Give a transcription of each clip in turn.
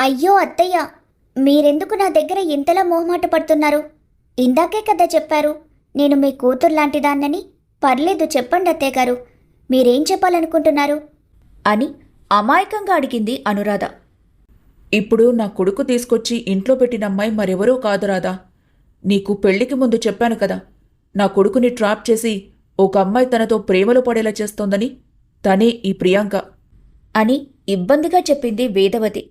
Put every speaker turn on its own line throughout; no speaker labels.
అయ్యో అత్తయ్య, మీరెందుకు నా దగ్గర ఇంతలా మొహమాట పడుతున్నారు? ఇందాకే కదా చెప్పారు నేను మీ కూతుర్లాంటిదాన్నని. పర్లేదు చెప్పండి అత్తయ్య గారు, మీరేం చెప్పాలనుకుంటున్నారు
అని అమాయకంగా అడిగింది అనురాధ.
ఇప్పుడు నా కొడుకు తీసుకొచ్చి ఇంట్లో పెట్టిన అమ్మాయి మరెవరో కాదు రాధా. నీకు పెళ్లికి ముందు చెప్పాను కదా, నా కొడుకుని ట్రాప్ చేసి ఒక అమ్మాయి తనతో ప్రేమలో పడేలా చేస్తోందని. తనే ఈ ప్రియాంక
అని ఇబ్బందిగా చెప్పింది వేదవతి.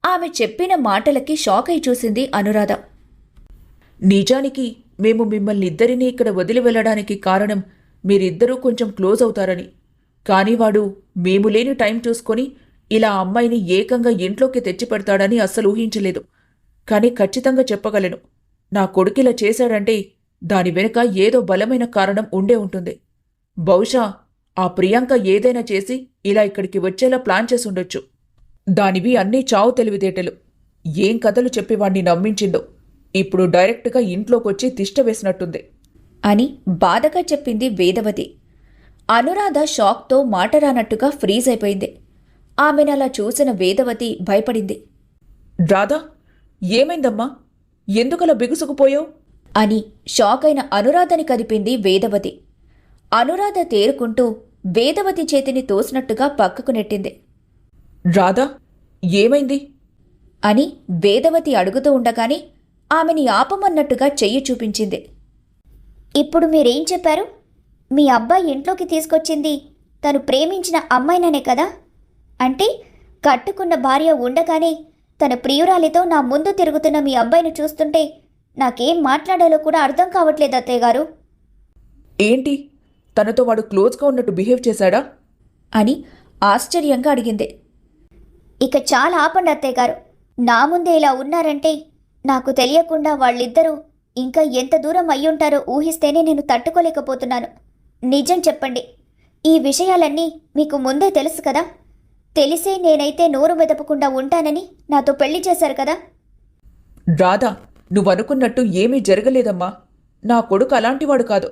ఆమె చెప్పిన మాటలకి షాక్ అయి చూసింది అనురాధ.
నిజానికి మేము మిమ్మల్ని ఇద్దరినీ ఇక్కడ వదిలి వెళ్ళడానికి కారణం మీరిద్దరూ కొంచెం క్లోజ్ అవుతారని. కాని వాడు మేము లేని టైం చూసుకొని ఇలా అమ్మాయిని ఏకంగా ఇంట్లోకి తెచ్చిపెడతాడని అస్సలు ఊహించలేదు. కాని ఖచ్చితంగా చెప్పగలను, నా కొడుకిలా చేశాడంటే దాని వెనుక ఏదో బలమైన కారణం ఉండే ఉంటుంది. బహుశా ఆ ప్రియాంక ఏదైనా చేసి ఇలా ఇక్కడికి వచ్చేలా ప్లాన్ చేసుండొచ్చు. దానివి అన్నీ చావు తెలివితేటలు. ఏం కథలు చెప్పి వాణ్ణి నమ్మించిందో ఇప్పుడు డైరెక్ట్గా ఇంట్లోకొచ్చి తిష్ట వేసినట్టుంది
అని బాధగా చెప్పింది వేదవతి. అనురాధ షాక్తో మాటరానట్టుగా ఫ్రీజ్ అయిపోయింది. ఆమెనలా చూసిన వేదవతి భయపడింది.
రాధా, ఏమైందమ్మా? ఎందుకలా బిగుసుకుపోయావు?
అని షాక్ అయిన అనురాధని కదిపింది వేదవతి. అనురాధ తేరుకుంటూ వేదవతి చేతిని తోసినట్టుగా పక్కకు నెట్టింది.
రాధా, ఏమైంది?
అని వేదవతి అడుగుతూ ఉండగానే ఆమెని ఆపమన్నట్టుగా చెయ్యి చూపించింది.
ఇప్పుడు మీరేం చెప్పారు? మీ అబ్బాయి ఇంట్లోకి తీసుకొచ్చింది తను ప్రేమించిన అమ్మాయిననే కదా? అంటే కట్టుకున్న భార్య ఉండగానే తన ప్రియురాలితో నా ముందు తిరుగుతున్న మీ అబ్బాయిని చూస్తుంటే నాకేం మాట్లాడాలో కూడా అర్థం కావట్లేదు అత్తయ్య గారు.
ఏంటి, తనతో వాడు క్లోజ్గా ఉన్నట్టు బిహేవ్ చేశాడా?
అని ఆశ్చర్యంగా అడిగింది.
ఇక చాలా ఆపండి అత్తయ్య గారు. నా ముందే ఇలా ఉన్నారంటే నాకు తెలియకుండా వాళ్ళిద్దరూ ఇంకా ఎంత దూరం అయ్యుంటారో ఊహిస్తేనే నేను తట్టుకోలేకపోతున్నాను. నిజం చెప్పండి, ఈ విషయాలన్నీ మీకు ముందే తెలుసు కదా? తెలిసే నేనైతే నోరు మెదపకుండా ఉంటానని నాతో పెళ్లి చేశారు కదా?
రాధా, నువ్వనుకున్నట్టు ఏమీ జరగలేదమ్మా. నా కొడుకు అలాంటివాడు కాదు.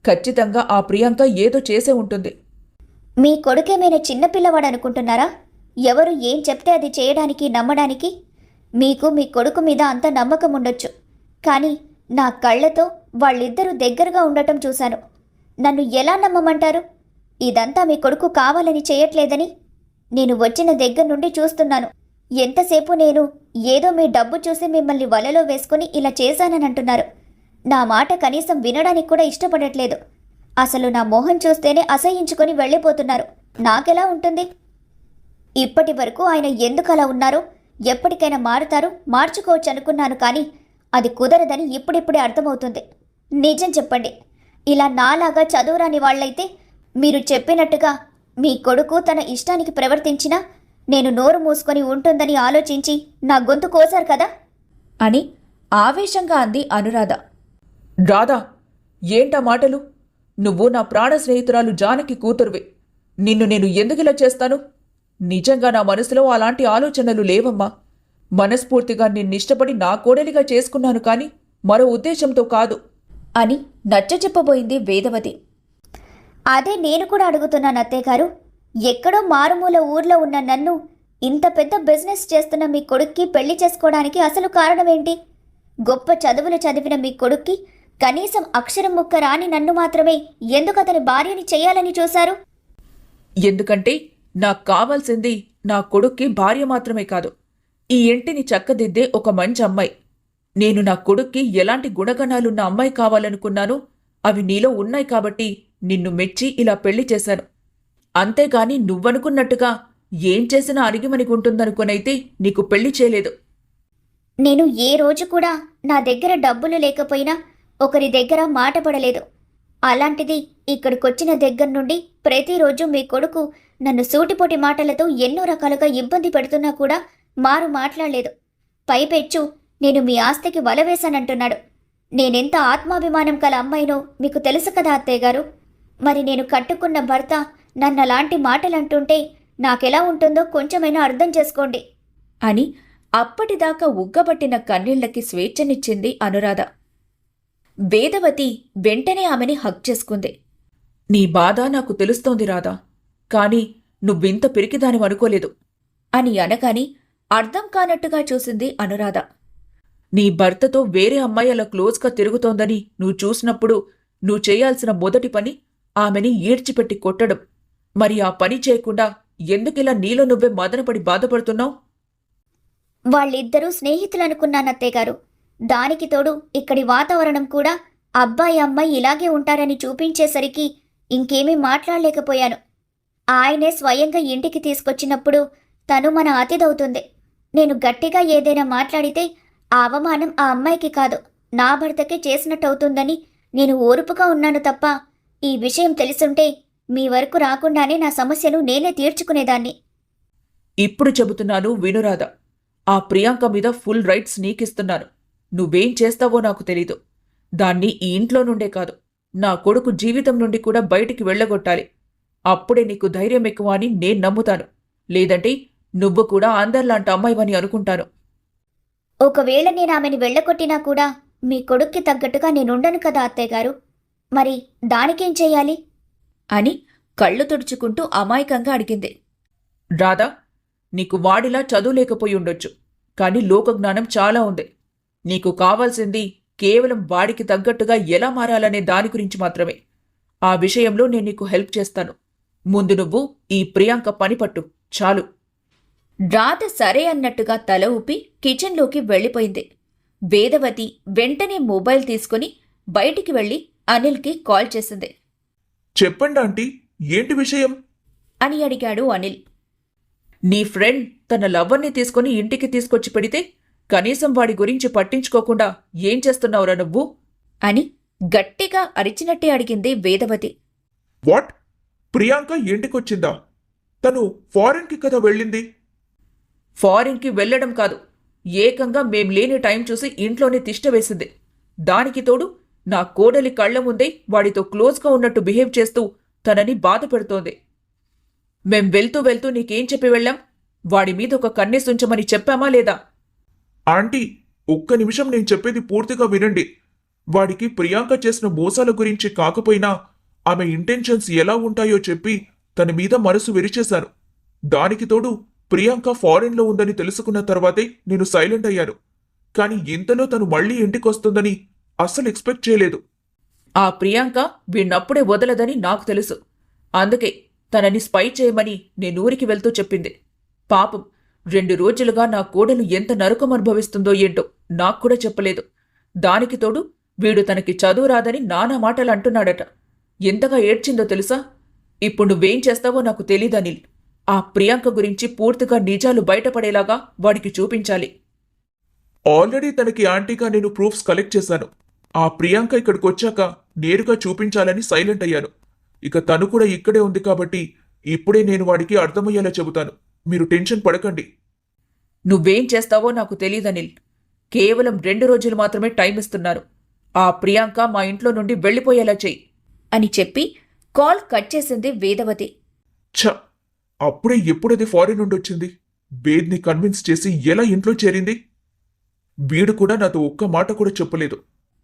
ఖచ్చితంగా ఆ ప్రియాంక ఏదో చేసే ఉంటుంది.
మీ కొడుకేమైనా చిన్నపిల్లవాడు అనుకుంటున్నారా? ఎవరు ఏం చెప్తే అది చేయడానికి నమ్మడానికి? మీకు మీ కొడుకు మీద అంత నమ్మకం ఉండొచ్చు, కానీ నా కళ్ళతో వాళ్ళిద్దరూ దగ్గరగా ఉండటం చూశాను. నన్ను ఎలా నమ్మమంటారు? ఇదంతా మీ కొడుకు కావాలని చేయట్లేదని నేను వచ్చిన దగ్గర నుండి చూస్తున్నాను. ఎంతసేపు నేను ఏదో మీ డబ్బు చూసి మిమ్మల్ని వలలో వేసుకుని ఇలా చేశానని అంటున్నారు. నా మాట కనీసం వినడానికి కూడా ఇష్టపడట్లేదు. అసలు నా మొహం చూస్తేనే అసహించుకొని వెళ్ళిపోతున్నారు. నాకెలా ఉంటుంది? ఇప్పటి వరకు ఆయన ఎందుకు అలా ఉన్నారో, ఎప్పటికైనా మారుతారు, మార్చుకోవచ్చు అనుకున్నాను, కానీ అది కుదరదని ఇప్పుడిప్పుడే అర్థమవుతుంది. నిజం చెప్పండి, ఇలా నాలాగా చదువురాని వాళ్ళైతే మీరు చెప్పినట్టుగా మీ కొడుకు తన ఇష్టానికి ప్రవర్తించినా నేను నోరు మూసుకొని ఉంటుందని ఆలోచించి నా గొంతు కోసారు కదా?
అని ఆవేశంగా అంది అనురాధ.
రాధా, ఏంటా మాటలు? నువ్వు నా ప్రాణ స్నేహితురాలు జానకి కూతురువి. నిన్ను నేను ఎందుకిలా చేస్తాను? నిజంగా నా మనసులో అలాంటి ఆలోచనలు లేవమ్మా. మనస్ఫూర్తిగా నిన్నిష్టపడి నా కోడలిగా చేసుకున్నాను, కానీ మరో ఉద్దేశంతో కాదు
అని నచ్చచెప్పబోయింది వేదవతి.
అదే నేను కూడా అడుగుతున్నాను అత్తయ్య గారు. ఎక్కడో మారుమూల ఊర్లో ఉన్న నన్ను ఇంత పెద్ద బిజినెస్ చేస్తున్న మీ కొడుక్కి పెళ్లి చేసుకోవడానికి అసలు కారణమేంటి? గొప్ప చదువులు చదివిన మీ కొడుక్కి కనీసం అక్షరం ముక్క రాని నన్ను మాత్రమే ఎందుకు అతని భార్యని చేయాలని చూశారు?
ఎందుకంటే నాకు కావాల్సింది నా కొడుక్కి భార్య మాత్రమే కాదు, ఈ ఇంటిని చక్కదిద్దే ఒక మంచి అమ్మాయి. నేను నా కొడుక్కి ఎలాంటి గుణగణాలున్న అమ్మాయి కావాలనుకున్నానో అవి నీలో ఉన్నాయి కాబట్టి నిన్ను మెచ్చి ఇలా పెళ్లి చేశాను. అంతేగాని నువ్వనుకున్నట్టుగా ఏం చేసినా అరిగిమనిగుంటుందనుకునైతే నీకు పెళ్లి చేయలేదు.
నేను ఏ రోజు కూడా నా దగ్గర డబ్బులు లేకపోయినా ఒకరి దగ్గర మాట పడలేదు. అలాంటిది ఇక్కడికొచ్చిన దగ్గర నుండి ప్రతిరోజు మీ కొడుకు నన్ను సూటిపోటి మాటలతో ఎన్నో రకాలుగా ఇబ్బంది పెడుతున్నా కూడా మారు మాట్లాడలేదు. పైపెచ్చు నేను మీ ఆస్తికి వల వేశానంటున్నాడు. నేనెంత ఆత్మాభిమానం కల అమ్మాయినో మీకు తెలుసు కదా అత్తయ్య గారు. మరి నేను కట్టుకున్న భర్త నన్ను అలాంటి మాటలంటుంటే నాకెలా ఉంటుందో కొంచెమైనా అర్థం చేసుకోండి
అని అప్పటిదాకా ఉగ్గబట్టిన కన్నీళ్లకి స్వేచ్ఛనిచ్చింది అనురాధ. వేదవతి వెంటనే ఆమెని హగ్ చేసుకుంది.
నీ బాధ నాకు తెలుస్తోంది రాధా, కాని నువ్వింత పిరికిదానివనుకోలేదు
అని అనగాని అర్థం కానట్టుగా చూసింది అనురాధ.
నీ భర్తతో వేరే అమ్మాయి అలా క్లోజ్గా తిరుగుతోందని నువ్వు చూసినప్పుడు నువ్వు చేయాల్సిన మొదటి పని ఆమెని ఈడ్చిపెట్టి కొట్టడం. మరి ఆ పని చేయకుండా ఎందుకిలా నీలో నువ్వే మదనపడి బాధపడుతున్నావు?
వాళ్ళిద్దరూ స్నేహితులనుకున్నానత్తయ్య గారు. దానికి తోడు ఇక్కడి వాతావరణం కూడా అబ్బాయి అమ్మాయి ఇలాగే ఉంటారని చూపించేసరికి ఇంకేమీ మాట్లాడలేకపోయాను. ఆయనే స్వయంగా ఇంటికి తీసుకొచ్చినప్పుడు తను మన అతిథవుతుంది. నేను గట్టిగా ఏదైనా మాట్లాడితే ఆ అవమానం ఆ అమ్మాయికి కాదు, నా భర్తకే చేసినట్టవుతుందని నేను ఓర్పుగా ఉన్నాను తప్ప, ఈ విషయం తెలుసుంటే మీ వరకు రాకుండానే నా సమస్యను నేనే తీర్చుకునేదాన్ని.
ఇప్పుడు చెబుతున్నాను వినురాధ. ఆ ప్రియాంక మీద ఫుల్ రైట్స్ నీకిస్తున్నాను. నువ్వేం చేస్తావో నాకు తెలీదు. దాన్ని ఈ ఇంట్లో నుండే కాదు, నా కొడుకు జీవితం నుండి కూడా బయటికి వెళ్ళగొట్టాలి. అప్పుడే నీకు ధైర్యం ఎక్కువ అని నేను నమ్ముతాను. లేదంటే నువ్వు కూడా అందర్లాంటి అమ్మాయివని అనుకుంటాను.
ఒకవేళ నేను ఆమెను వెళ్ళగొట్టినా కూడా మీ కొడుక్కి తగ్గట్టుగా నేనుండను కదా అత్తయ్య గారు. మరి దానికేం చెయ్యాలి
అని కళ్ళు తుడుచుకుంటూ అమాయకంగా అడిగింది.
రాధా, నీకు వాడిలా చదువు లేకపోయి ఉండొచ్చు, కానీ లోకజ్ఞానం చాలా ఉంది. నీకు కావాల్సింది కేవలం వాడికి తగ్గట్టుగా ఎలా మారాలనే దాని గురించి మాత్రమే. ఆ విషయంలో నేను నీకు హెల్ప్ చేస్తాను. ముందు నువ్వు ఈ ప్రియాంక పని పట్టు చాలు.
రాధ సరే అన్నట్టుగా తల ఊపి కిచెన్లోకి వెళ్ళిపోయింది. వేదవతి వెంటనే మొబైల్ తీసుకుని బయటికి వెళ్లి అనిల్కి కాల్ చేసింది.
చెప్పండి ఆంటీ, ఏంటి విషయం?
అని అడిగాడు అనిల్.
నీ ఫ్రెండ్ తన లవ్వర్ని తీసుకుని ఇంటికి తీసుకొచ్చి పెడితే కనీసం వాడి గురించి పట్టించుకోకుండా ఏం చేస్తున్నావురా నువ్వు?
అని గట్టిగా అరిచినట్టే అడిగింది వేదవతి.
వాట్? ప్రియాంక ఇంటికొచ్చిందా? తను ఫారెన్కి కదా వెళ్ళింది.
ఫారిన్కి వెళ్లడం కాదు, ఏకంగా మేం లేని టైం చూసి ఇంట్లోనే తిష్ట వేసింది. దానికి తోడు నా కోడలి కళ్ల ముందే వాడితో క్లోజ్గా ఉన్నట్టు బిహేవ్ చేస్తూ తనని బాధ పెడుతోంది. మేం వెళ్తూ వెళ్తూ నీకేం చెప్పి వెళ్ళాం? వాడి మీద ఒక కన్నేసుంచమని చెప్పామా లేదా?
ఆంటీ, ఒక్క నిమిషం నేను చెప్పేది పూర్తిగా వినండి. వాడికి ప్రియాంక చేసిన మోసాల గురించి కాకపోయినా ఆమె ఇంటెన్షన్స్ ఎలా ఉంటాయో చెప్పి తన మీద మనసు విరిచేశాను. దానికి తోడు ప్రియాంక ఫారెన్లో ఉందని తెలుసుకున్న తర్వాతే నేను సైలెంట్ అయ్యాను. కానీ ఇంతలో తను మళ్లీ ఇంటికొస్తుందని అస్సలు ఎక్స్పెక్ట్ చేయలేదు.
ఆ ప్రియాంక వీణ్ణప్పుడే వదలదని నాకు తెలుసు. అందుకే తనని స్పై చేయమని నేనూరికి వెళ్తూ చెప్పింది. పాపం 2 రోజులుగా నా కోడలు ఎంత నరకం అనుభవిస్తుందో ఏంటో నాకు కూడా చెప్పలేదు. దానికి తోడు వీడు తనకి చదువు రాదని నానా మాటలు అంటున్నాడట. ఎంతగా ఏడ్చిందో తెలుసా? ఇప్పుడు నువ్వేం చేస్తావో నాకు తెలీదనిల్. ఆ ప్రియాంక గురించి పూర్తిగా నిజాలు బయటపడేలాగా వాడికి చూపించాలి.
ఆల్రెడీ తనకి ఆంటీగా నేను ప్రూఫ్స్ కలెక్ట్ చేశాను. ఆ ప్రియాంక ఇక్కడికొచ్చాక నేరుగా చూపించాలని సైలెంట్ అయ్యాను. ఇక తను కూడా ఇక్కడే ఉంది కాబట్టి ఇప్పుడే నేను వాడికి అర్థమయ్యేలా చెబుతాను. మీరు టెన్షన్ పడకండి.
నువ్వేం చేస్తావో నాకు తెలీదనిల్. కేవలం 2 రోజులు మాత్రమే టైం ఇస్తున్నారు. ఆ ప్రియాంక మా ఇంట్లో నుండి వెళ్ళిపోయేలా చెయ్యి
అని చెప్పి కాల్ కట్ చేసింది వేదవతి.
ఛ, అప్పుడే ఎప్పుడది ఫారిన్ నుండి వచ్చింది? వేద్ని కన్విన్స్ చేసి ఎలా ఇంట్లో చేరింది? వీడు కూడా నాతో ఒక్క మాట కూడా చెప్పలేదు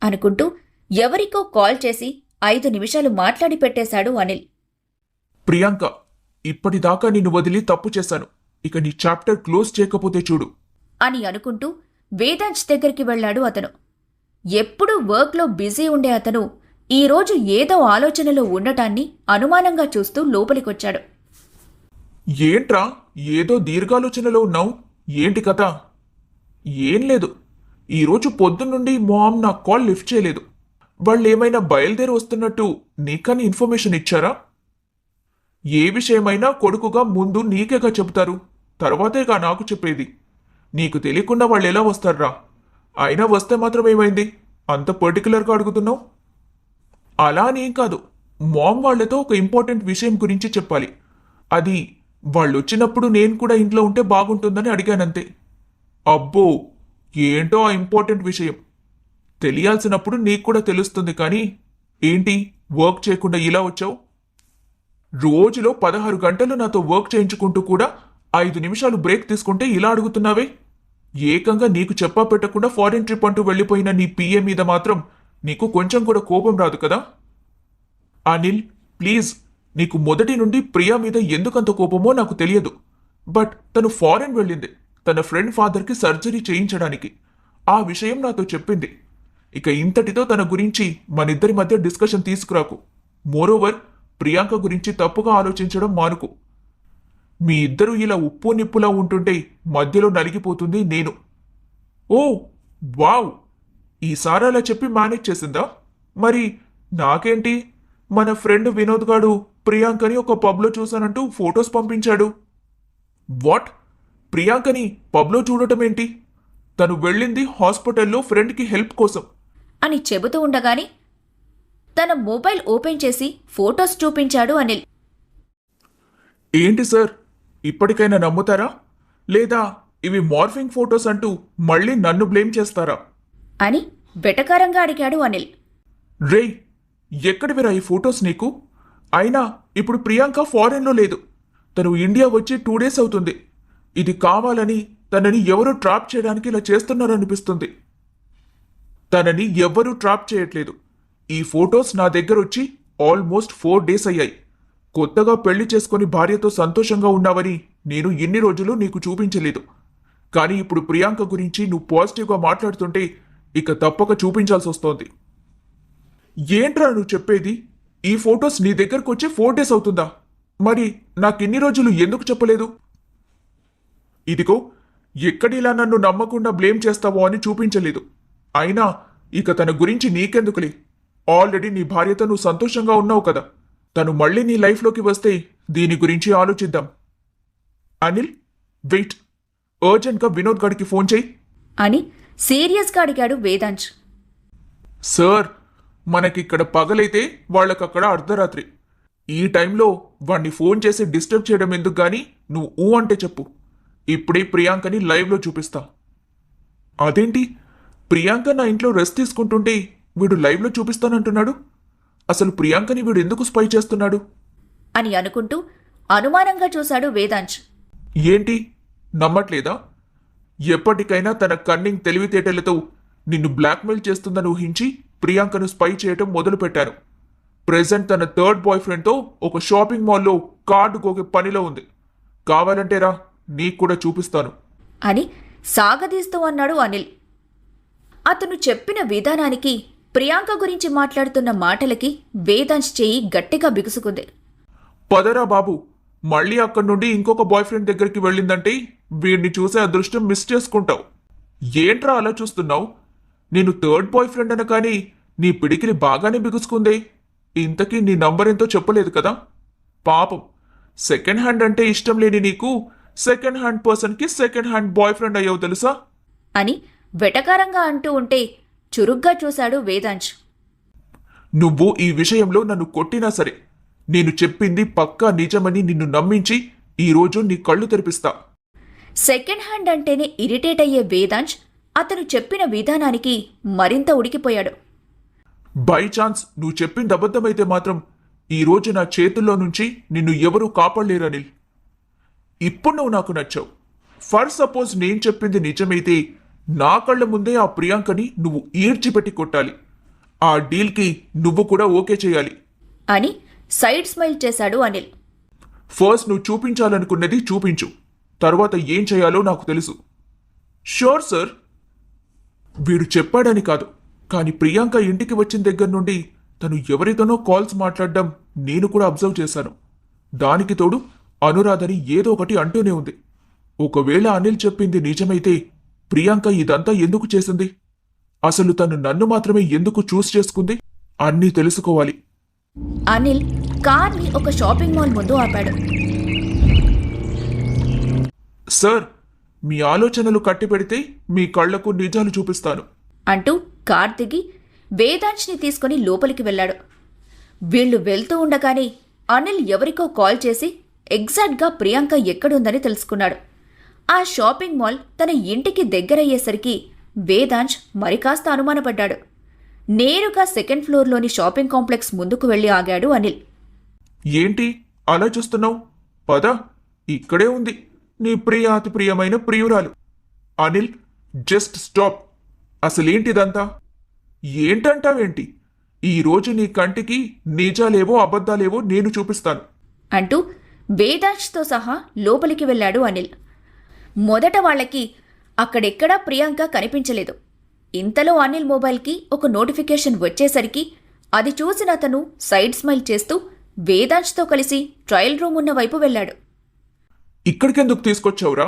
అనుకుంటూ ఎవరికో కాల్ చేసి 5 నిమిషాలు మాట్లాడి పెట్టేశాడు అనిల్.
ప్రియాంక, ఇప్పటిదాకా నిన్ను వదిలి తప్పు చేశాను. ఇక నీ చాప్టర్ క్లోజ్ చేయకపోతే చూడు
అని అనుకుంటూ వేదాంశ్ దగ్గరికి వెళ్లాడు అతను. ఎప్పుడూ వర్క్లో బిజీ ఉండే అతను ఈరోజు ఏదో ఆలోచనలో ఉండటాన్ని అనుమానంగా చూస్తూ లోపలికొచ్చాడు.
ఏంట్రా, ఏదో దీర్ఘాలోచనలో ఉన్నావు? ఏంటి కథ? ఏం లేదు. ఈరోజు పొద్దున్నుండి మామ్ నా కాల్ లిఫ్ట్ చేయలేదు. వాళ్ళేమైనా బయలుదేరి వస్తున్నట్టు నీకని ఇన్ఫర్మేషన్ ఇచ్చారా? ఏ విషయమైనా కొడుకుగా ముందు నీకేగా చెబుతారు, తర్వాతేగా నాకు చెప్పేది. నీకు తెలియకుండా వాళ్ళు ఎలా వస్తారా? అయినా వస్తే మాత్రం ఏమైంది? అంత పర్టికులర్గా అడుగుతున్నావు? అలా అనేం కాదు. మామ్ వాళ్లతో ఒక ఇంపార్టెంట్ విషయం గురించి చెప్పాలి. అది వాళ్ళు వచ్చినప్పుడు నేను కూడా ఇంట్లో ఉంటే బాగుంటుందని అడిగానంతే. అబ్బో, ఏంటో ఆ ఇంపార్టెంట్ విషయం. తెలియాల్సినప్పుడు నీకు కూడా తెలుస్తుంది. కానీ ఏంటి, వర్క్ చేయకుండా ఇలా వచ్చావు? రోజులో 16 గంటలు నాతో వర్క్ చేయించుకుంటూ కూడా 5 నిమిషాలు బ్రేక్ తీసుకుంటే ఇలా అడుగుతున్నావే? ఏకంగా నీకు చెప్పా పెట్టకుండా ఫారిన్ ట్రిప్ అంటూ వెళ్ళిపోయిన నీ పిఏ మీద మాత్రం నీకు కొంచెం కూడా కోపం రాదు కదా? అనిల్, ప్లీజ్, నీకు మొదటి నుండి ప్రియా మీద ఎందుకంత కోపమో నాకు తెలియదు. బట్ తను ఫారెన్ వెళ్ళింది, తన ఫ్రెండ్ ఫాదర్కి సర్జరీ చేయించడానికి. ఆ విషయం నాతో చెప్పింది. ఇక ఇంతటితో తన గురించి మనిద్దరి మధ్య డిస్కషన్ తీసుకురాకు. మోరోవర్, ప్రియాంక గురించి తప్పుగా ఆలోచించడం మానుకు. మీ ఇద్దరూ ఇలా ఉప్పు నిప్పులా ఉంటుంటే మధ్యలో నలిగిపోతుంది నేను. ఓ వావ్, ఈసారి అలా చెప్పి మేనేజ్ చేసిందా? మరి నాకేంటి, మన ఫ్రెండ్ వినోద్ గాడు ప్రియాంకని ఒక పబ్లో చూశానంటూ ఫొటోస్ పంపించాడు. వాట్? ప్రియాంకని పబ్లో చూడటం ఏంటి? తను వెళ్ళింది హాస్పిటల్లో ఫ్రెండ్కి హెల్ప్ కోసం
అని చెబుతూ ఉండగానే తన మొబైల్ ఓపెన్ చేసి ఫోటోస్ చూపించాడు అనిల్.
ఏంటి సార్, ఇప్పటికైనా నమ్ముతారా? లేదా ఇవి మార్ఫింగ్ ఫొటోస్ అంటూ మళ్ళీ నన్ను బ్లేమ్ చేస్తారా
అని వెటకారంగా అడిగాడు అనిల్.
రేయ్, ఎక్కడివిరా ఈ ఫొటోస్ నీకు? అయినా ఇప్పుడు ప్రియాంక ఫారెన్లో లేదు. తను ఇండియా వచ్చి 2 days అవుతుంది. ఇది కావాలని తనని ఎవరూ ట్రాప్ చేయడానికి ఇలా చేస్తున్నారనిపిస్తుంది. తనని ఎవ్వరూ ట్రాప్ చేయట్లేదు. ఈ ఫొటోస్ నా దగ్గర వచ్చి ఆల్మోస్ట్ 4 days అయ్యాయి. కొత్తగా పెళ్లి చేసుకుని భార్యతో సంతోషంగా ఉన్నావని నేను ఇన్ని రోజులు నీకు చూపించలేదు. కానీ ఇప్పుడు ప్రియాంక గురించి నువ్వు పాజిటివ్గా మాట్లాడుతుంటే ఇక తప్పక చూపించాల్సి వస్తోంది. ఏంట్రా నువ్వు చెప్పేది? ఈ ఫొటోస్ నీ దగ్గరకు వచ్చి 4 days అవుతుందా? మరి నాకిన్ని రోజులు ఎందుకు చెప్పలేదు? ఇదిగో, ఎక్కడిలా నన్ను నమ్మకుండా బ్లేమ్ చేస్తావో అని చూపించలేదు. అయినా ఇక తన గురించి నీకెందుకులే. ఆల్రెడీ నీ భార్యతో నువ్వు సంతోషంగా ఉన్నావు కదా. తను మళ్ళీ నీ లైఫ్లోకి వస్తే దీని గురించి ఆలోచిద్దాం. అనిల్, వెయిట్, అర్జెంట్గా వినోద్ గడికి ఫోన్ చేయి
అని సీరియస్గా అడిగాడు వేదాంశ్.
సార్, మనకిక్కడ పగలైతే వాళ్ళకక్కడ అర్ధరాత్రి. ఈ టైంలో వాణ్ణి ఫోన్ చేసి డిస్టర్బ్ చేయడం ఎందుకు గాని నువ్వు ఊ అంటే చెప్పు. ఇప్పుడే ప్రియాంకని లైవ్లో చూపిస్తా. అదేంటి, ప్రియాంక నా ఇంట్లో రెస్ట్ తీసుకుంటుంటే వీడు లైవ్లో చూపిస్తానంటున్నాడు? అసలు ప్రియాంకని వీడు ఎందుకు స్పై చేస్తున్నాడు
అని అనుకుంటూ అనుమానంగా చూశాడు వేదాంశ్.
ఏంటి, నమ్మట్లేదా? ఎప్పటికైనా తన కన్నింగ్ తెలివితేటలతో నిన్ను బ్లాక్మెయిల్ చేస్తుందని ఊహించి ప్రియాంకను స్పై చేయటం మొదలుపెట్టాను. ప్రెజెంట్ తన 3rd బాయ్ఫ్రెండ్తో ఒక షాపింగ్ మాల్లో కార్డు గోగే పనిలో ఉంది. కావాలంటే రా, నీకు కూడా చూపిస్తాను
అని సాగదీస్తూ అన్నాడు అనిల్. అతను చెప్పిన విధానానికి, ప్రియాంక గురించి మాట్లాడుతున్న మాటలకి వేదాంశ్ చెయ్యి గట్టిగా బిగుసుకుంది.
పదరా బాబు, మళ్ళీ అక్కడి నుండి ఇంకొక బాయ్ఫ్రెండ్ దగ్గరికి వెళ్ళిందంటే వీడిని చూసే అదృష్టం మిస్ చేసుకుంటావు. ఏంట్రా అలా చూస్తున్నావు? నేను 3rd బాయ్ఫ్రెండ్ అన కానీ నీ పిడికిలి బాగానే బిగుసుకుందే. ఇంతకీ నీ నంబర్ ఎంతో చెప్పలేదు కదా. పాపం, 2nd హ్యాండ్ అంటే ఇష్టం లేని నీకు 2nd హ్యాండ్ పర్సన్కి 2nd హ్యాండ్ బాయ్ఫ్రెండ్ అయ్యావు తెలుసా
అని వెటకారంగా అంటూ ఉంటే చురుగ్గా చూశాడు వేదాంశ్.
నువ్వు ఈ విషయంలో నన్ను కొట్టినా సరే నేను చెప్పింది పక్కా నిజమని నిన్ను నమ్మించి ఈరోజు నీ కళ్ళు తెరిపిస్తా.
2nd హ్యాండ్ అంటేనే ఇరిటేట్ అయ్యే వేదాంశ్ అతను చెప్పిన విధానానికి మరింత ఉడికిపోయాడు.
బై ఛాన్స్ నువ్వు చెప్పింది అబద్ధమైతే మాత్రం ఈరోజు నా చేతుల్లో నుంచి నిన్ను ఎవరూ కాపాడలేరు అనిల్. ఇప్పుడు నువ్వు నాకు నచ్చావు. ఫర్ సపోజ్ నేను చెప్పింది నిజమైతే నా కళ్ళ ముందే ఆ ప్రియాంకని నువ్వు ఈడ్చిపెట్టి కొట్టాలి. ఆ డీల్కి నువ్వు కూడా ఓకే చేయాలి
అని సైడ్ స్మైల్ చేశాడు అనిల్.
ఫస్ట్ నువ్వు చూపించాలనుకున్నది చూపించు, తర్వాత ఏం చేయాలో నాకు తెలుసు. Sure sir. వీడు చెప్పాడని కాదు, కానీ ప్రియాంక ఇంటికి వచ్చిన దగ్గర నుండి తను ఎవరితోనో కాల్స్ మాట్లాడడం నేను కూడా అబ్జర్వ్ చేశాను. దానికి తోడు అనురాధని ఏదో ఒకటి అంటూనే ఉంది. ఒకవేళ అనిల్ చెప్పింది నిజమైతే ప్రియాంక ఇదంతా ఎందుకు చేసింది? అసలు తను నన్ను మాత్రమే ఎందుకు చూస్ చేసుకుంది? అన్నీ తెలుసుకోవాలి.
అనిల్ కార్ని ఒక షాపింగ్ మాల్ ముందు ఆపాడు.
సార్, మీ ఆలోచనలు కట్టిపెడితే మీ కళ్లకు నిజాలు చూపిస్తాను
అంటూ కార్ దిగి వేదాంశ్ని తీసుకుని లోపలికి వెళ్ళాడు. వీళ్లు వెళ్తూ ఉండగానే అనిల్ ఎవరికో కాల్ చేసి ఎగ్జాక్ట్గా ప్రియాంక ఎక్కడుందని తెలుసుకున్నాడు. ఆ షాపింగ్ మాల్ తన ఇంటికి దగ్గరయ్యేసరికి వేదాంశ్ మరికాస్త అనుమానపడ్డాడు. నేరుగా 2nd ఫ్లోర్లోని షాపింగ్ కాంప్లెక్స్ ముందుకు వెళ్లి ఆగాడు అనిల్.
ఏంటి అలా చూస్తున్నావు? పద, ఇక్కడే ఉంది నీ అతి ప్రియమైన ప్రియురాలు. Anil, just stop. అసలేంటిదంతా? ఏంటంటావేంటి? ఈరోజు నీ కంటికి నిజాలేవో అబద్ధాలేవో నేను చూపిస్తాను
అంటూ వేదాంశ్తో సహా లోపలికి వెళ్ళాడు అనిల్. మొదట వాళ్ళకి అక్కడెక్కడా ప్రియాంక కనిపించలేదు. ఇంతలో అనిల్ మొబైల్కి ఒక నోటిఫికేషన్ వచ్చేసరికి అది చూసిన అతను సైడ్ స్మైల్ చేస్తూ వేదాంశ్తో కలిసి ట్రయల్ రూమ్ ఉన్న వైపు వెళ్ళాడు.
ఇక్కడికెందుకు తీసుకొచ్చావురా?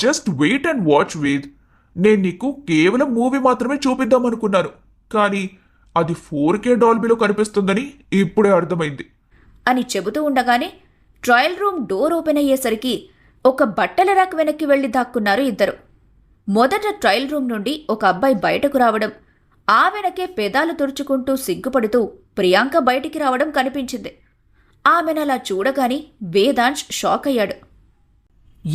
Just wait and watch Ved. నేను నీకు కేవలం మూవీ మాత్రమే చూపిద్దామనుకున్నాను, కానీ అది 4K డాల్బీలో కనిపిస్తుందని ఇప్పుడే అర్థమైంది
అని చెబుతూ ఉండగానే ట్రయల్ రూమ్ డోర్ ఓపెన్ అయ్యేసరికి ఒక బట్టల రాక్ వెనక్కి వెళ్లి దాక్కున్నారు ఇద్దరు. మొదట ట్రయల్ రూమ్ నుండి ఒక అబ్బాయి బయటకు రావడం, ఆ వెనకే పెదాలు తుడుచుకుంటూ సిగ్గుపడుతూ ప్రియాంక బయటికి రావడం కనిపించింది. ఆమెనలా చూడగానే వేదాంశ్ షాక్ అయ్యాడు.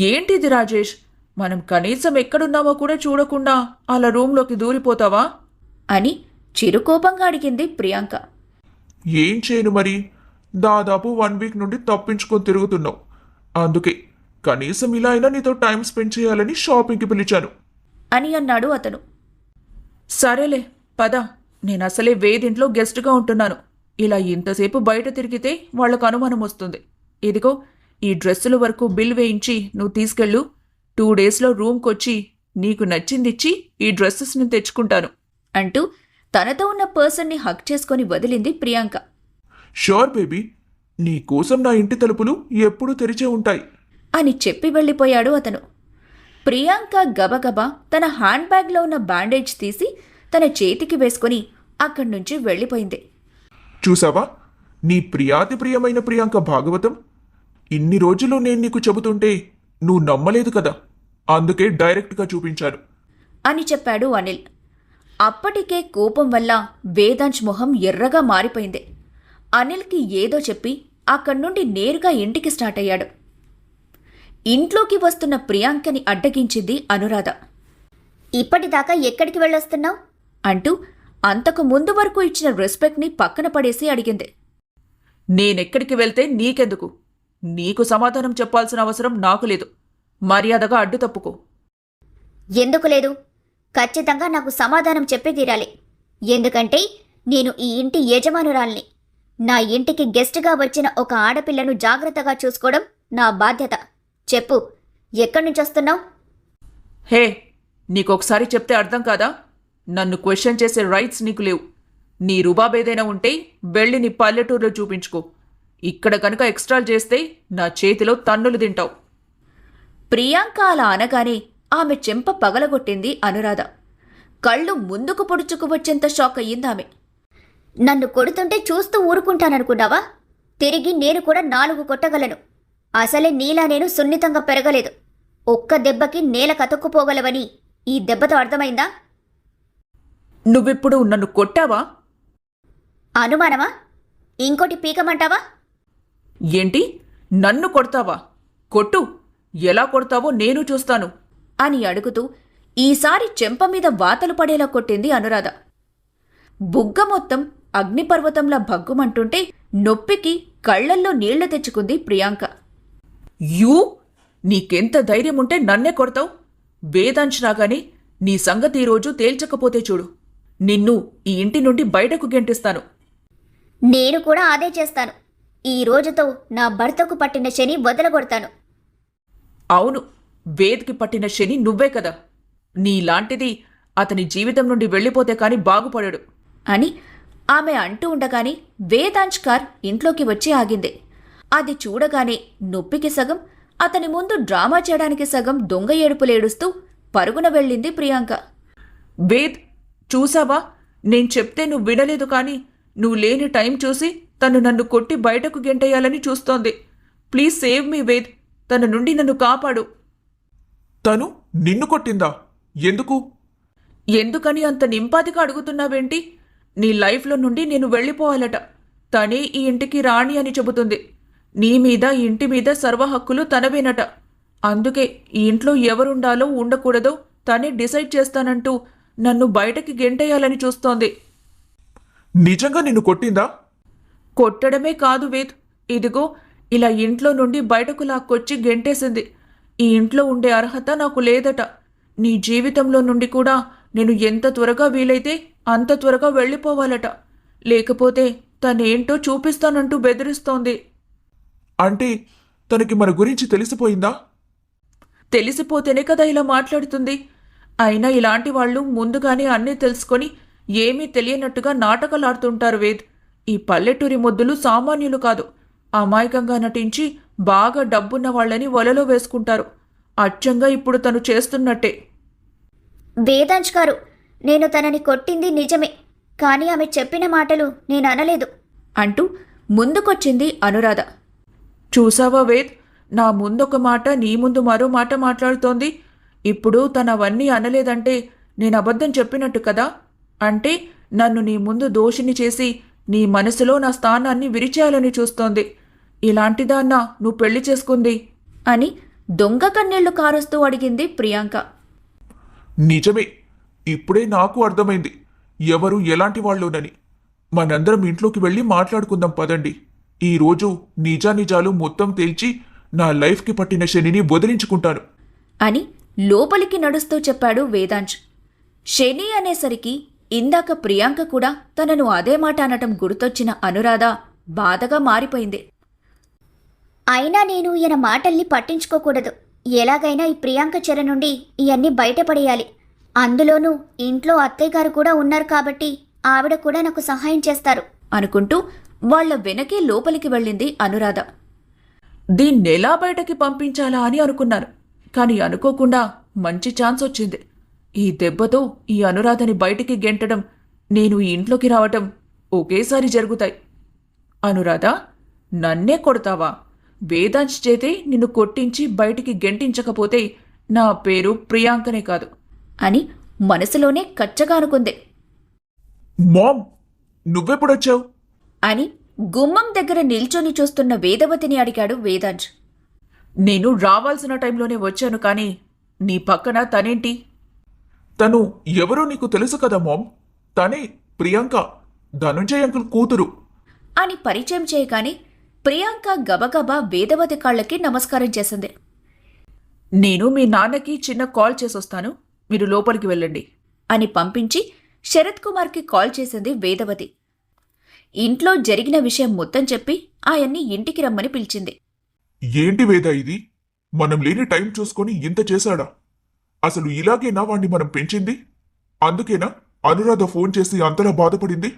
ఏంటిది రాజేష్, మనం కనీసం ఎక్కడున్నామో కూడా చూడకుండా అలా రూంలోకి దూరిపోతావా
అని చిరుకోపంగా అడిగింది ప్రియాంక.
ఏం చేయను మరి, దాదాపు 1 వీక్ నుండి తప్పించుకొని తిరుగుతున్నావు. అందుకే కనీసం ఇలా అయినా నీతో టైం స్పెండ్ చేయాలని షాపింగ్కి పిలిచాను
అని అన్నాడు అతను.
సరేలే పద, నేను అసలే వేదింట్లో గెస్ట్గా ఉంటున్నాను. ఇలా ఇంతసేపు బయట తిరిగితే వాళ్లకు అనుమానం వస్తుంది. ఇదిగో ఈ డ్రెస్సుల వరకు బిల్ వేయించి నువ్వు తీసుకెళ్ళు. 2 డేస్లో రూమ్కొచ్చి నీకు నచ్చిందిచ్చి ఈ డ్రెస్సెస్ని తెచ్చుకుంటాను
అంటూ తనతో ఉన్న పర్సన్ని హక్ చేసుకొని వదిలింది ప్రియాంక.
షూర్ బేబీ, నీ కోసం నా ఇంటి తలుపులు ఎప్పుడూ తెరిచే ఉంటాయి
అని చెప్పి వెళ్ళిపోయాడు అతను. ప్రియాంక గబగబా తన హ్యాండ్ బ్యాగ్లో ఉన్న బ్యాండేజ్ తీసి తన చేతికి వేసుకుని అక్కడి నుంచి వెళ్ళిపోయింది.
చూసావా, నీ ప్రియాతి ప్రియమైన ప్రియాంక భాగవతం. ఇన్ని రోజులు నేను నీకు చెబుతుంటే నువ్వు నమ్మలేదు కదా, అందుకే డైరెక్ట్గా చూపించాను
అని చెప్పాడు అనిల్. అప్పటికే కోపం వల్ల వేదాంశ్ మొహం ఎర్రగా మారిపోయింది. అనిల్కి ఏదో చెప్పి అక్కడి నుండి నేరుగా ఇంటికి స్టార్ట్ అయ్యాడు. ఇంట్లోకి వస్తున్న ప్రియాంకని అడ్డగించింది అనురాధ.
ఇప్పటిదాకా ఎక్కడికి వెళ్ళొస్తున్నావు
అంటూ అంతకు ముందు వరకు ఇచ్చిన రెస్పెక్ట్ని పక్కన పడేసి అడిగింది.
నేనెక్కడికి వెళ్తే నీకెందుకు? నీకు సమాధానం చెప్పాల్సిన అవసరం నాకు లేదు. మర్యాదగా అడ్డు తప్పుకో.
ఎందుకు లేదు? ఖచ్చితంగా నాకు సమాధానం చెప్పే తీరాలి. ఎందుకంటే నేను ఈ ఇంటి యజమానురాల్ని. నా ఇంటికి గెస్ట్గా వచ్చిన ఒక ఆడపిల్లను జాగ్రత్తగా చూసుకోవడం నా బాధ్యత. చెప్పు, ఎక్కడి నుంచి వస్తున్నావు?
హే, నీకొకసారి చెప్తే అర్థం కాదా? నన్ను క్వశ్చన్ చేసే రైట్స్ నీకు లేవు. నీ రుబాబేదైనా ఉంటే వెళ్ళి నీ పల్లెటూరులో చూపించుకో. ఇక్కడ కనుక ఎక్స్ట్రాల్ చేస్తే నా చేతిలో తన్నులు తింటావు.
ప్రియాంక అలా అనగానే ఆమె చెంప పగలగొట్టింది అనురాధ. కళ్ళు ముందుకు పొడుచుకు వచ్చేంత షాక్ అయ్యిందామె.
నన్ను కొడుతుంటే చూస్తూ ఊరుకుంటాననుకున్నావా? తిరిగి నేను కూడా 4 కొట్టగలను. అసలే నీలా నేను సున్నితంగా పెరగలేదు. ఒక్క దెబ్బకి నేల కతుక్కుపోగలవని ఈ దెబ్బతో అర్థమైందా?
నువ్విప్పుడు నన్ను కొట్టావా?
అనుమానమా? ఇంకోటి పీకమంటావా?
ఏంటి, నన్ను కొడతావా? కొట్టు, ఎలా కొడతావో నేను చూస్తాను
అని అడుగుతూ ఈసారి చెంప మీద వాతలు పడేలా కొట్టింది అనురాధ. బుగ్గ మొత్తం అగ్నిపర్వతంలా భగ్గుమంటుంటే నొప్పికి కళ్లల్లో నీళ్లు తెచ్చుకుంది ప్రియాంక.
యూ, నీకెంత ధైర్యం ఉంటే నన్నే కొడతావు? వేదాంశ్ రాగానే నీ సంగతి ఈరోజు తేల్చకపోతే చూడు, నిన్ను ఈ ఇంటి నుండి బయటకు గెంటిస్తాను.
నేను కూడా అదే చేస్తాను. ఈ రోజుతో నా భర్తకు పట్టిన శని వదలగొడతాను.
అవును, వేద్కి పట్టిన శని నువ్వే కదా. నీలాంటిది అతని జీవితం నుండి వెళ్ళిపోతే కాని బాగుపడడు
అని ఆమె అంటూ ఉండగానే వేదాంశ్ కార్ ఇంట్లోకి వచ్చి ఆగింది. అది చూడగానే నొప్పికి సగం, అతని ముందు డ్రామా చేయడానికి సగం దొంగ ఏడుపులేడుస్తూ పరుగున వెళ్ళింది ప్రియాంక.
వేద్, చూసావా, నేను చెప్తే నువ్వు వినలేదు. కానీ నువ్వు లేని టైం చూసి తను నన్ను కొట్టి బయటకు గెంటేయాలని చూస్తోంది. ప్లీజ్ సేవ్ మీ వేద్, తన నుండి నన్ను కాపాడు.
తను నిన్ను కొట్టిందా? ఎందుకు?
ఎందుకని అంత నింపాదిగా అడుగుతున్నావేంటి? నీ లైఫ్లో నుండి నేను వెళ్ళిపోవాలట. తనే ఈ ఇంటికి రాణి అని చెబుతుంది. నీ మీద ఈ ఇంటి మీద సర్వ హక్కులు తనవేనట. అందుకే ఈ ఇంట్లో ఎవరుండాలో ఉండకూడదో తనే డిసైడ్ చేస్తానంటూ నన్ను బయటకి గెంటేయాలని చూస్తోంది.
నిజంగా నిన్ను కొట్టిందా?
కొట్టడమే కాదు వేద్, ఇదిగో ఇలా ఇంట్లో నుండి బయటకు లాక్కొచ్చి గెంటేసింది. ఈ ఇంట్లో ఉండే అర్హత నాకు లేదట. నీ జీవితంలో నుండి కూడా నేను ఎంత త్వరగా వీలైతే అంత త్వరగా వెళ్ళిపోవాలట. లేకపోతే తనేంటో చూపిస్తానంటూ బెదిరిస్తోంది.
అంటే తనకి మన గురించి తెలిసిపోయిందా?
తెలిసిపోతేనే కదా ఇలా మాట్లాడుతుంది. అయినా ఇలాంటి వాళ్ళు ముందుగానే అన్నీ తెలుసుకొని ఏమీ తెలియనట్టుగా నాటకాలాడుతుంటారు వేద్. ఈ పల్లెటూరి మొద్దులు సామాన్యులు కాదు. అమాయకంగా నటించి బాగా డబ్బున్న వాళ్ళని వలలో వేసుకుంటారు. అచ్చంగా ఇప్పుడు తను చేస్తున్నట్టే.
వేదాంశ్ గారు, నేను తనని కొట్టింది నిజమే, కానీ ఆమె చెప్పిన మాటలు నేను అనలేదు
అంటూ ముందుకొచ్చింది అనురాధ.
చూసావా వేద్, నా ముందొక మాట నీ ముందు మరో మాట మాట్లాడుతోంది. ఇప్పుడు తనవన్నీ అనలేదంటే నేను అబద్ధం చెప్పినట్టు కదా. అంటే నన్ను నీ ముందు దోషిని చేసి నీ మనసులో నా స్థానాన్ని విరిచేయాలని చూస్తోంది. ఇలాంటిదాన్నా నువ్వు పెళ్లి చేసుకుంది
అని దొంగ కన్నీళ్లు కారుస్తూ అడిగింది ప్రియాంక.
నిజమే, ఇప్పుడే నాకు అర్థమైంది ఎవరు ఎలాంటి వాళ్ళోనని. మనందరం ఇంట్లోకి వెళ్ళి మాట్లాడుకుందాం పదండి. ఈరోజు నిజానిజాలు మొత్తం తేల్చి నా లైఫ్కి పట్టిన శనిని వదిలించుకుంటాను
అని లోపలికి నడుస్తూ చెప్పాడు వేదాంశ్. శని అనేసరికి ఇందాక ప్రియాంక కూడా తనను అదే మాట అనటం గుర్తొచ్చిన అనురాధ బాధగా మారిపోయింది.
అయినా నేను ఈయన మాటల్ని పట్టించుకోకూడదు. ఎలాగైనా ఈ ప్రియాంక చెర నుండి ఇవన్నీ బయటపడేయాలి. అందులోనూ ఇంట్లో అత్తయ్య గారు కూడా ఉన్నారు కాబట్టి ఆవిడ కూడా నాకు సహాయం చేస్తారు
అనుకుంటూ వాళ్ల వెనకే లోపలికి వెళ్ళింది అనురాధ.
దీన్నెలా బయటకి పంపించాలా అని అనుకున్నాను. కానీ అనుకోకుండా మంచి ఛాన్స్ వచ్చింది. ఈ దెబ్బతో ఈ అనురాధని బయటికి గెంటడం, నేను ఈ ఇంట్లోకి రావటం ఒకేసారి జరుగుతాయి. అనురాధ, నన్నే కొడతావా? వేదాంశ్ చేతే నిన్ను కొట్టించి బయటికి గెంటించకపోతే నా పేరు ప్రియాంకనే కాదు
అని మనసులోనే కచ్చగా అనుకుంది.
మామ్, నువ్వెప్పుడొచ్చావు?
అని గుమ్మం దగ్గర నిల్చొని చూస్తున్న వేదవతిని అడిగాడు వేదాంశ్.
నేను రావాల్సిన టైంలోనే వచ్చాను, కానీ నీ పక్కన తనేంటి?
తను ఎవరో నీకు తెలుసు కదా మామ్. తనే ప్రియాంక, ధనుంజయ్ అంకుల్ కూతురు
అని పరిచయం చేయగానే ప్రియాంక గబగబా వేదవతి కాళ్ళకి నమస్కారం చేసింది.
నేను మీ నాన్నకి చిన్న కాల్ చేసొస్తాను, మీరు లోపలికి వెళ్ళండి
అని పంపించి శరత్ కుమార్కి కాల్ చేసింది వేదవతి. ఇంట్లో జరిగిన విషయం మొత్తం చెప్పి ఆయన్ని ఇంటికి రమ్మని పిలిచింది.
ఏంటి వేద ఇది? మనం లేని టైం చూసుకొని ఇంత చేశాడా? అసలు ఇలాగేనా వాణ్ణి మనం పెంచింది? అందుకేనా అనురాధ ఫోన్ చేసి అంతలా బాధపడింది?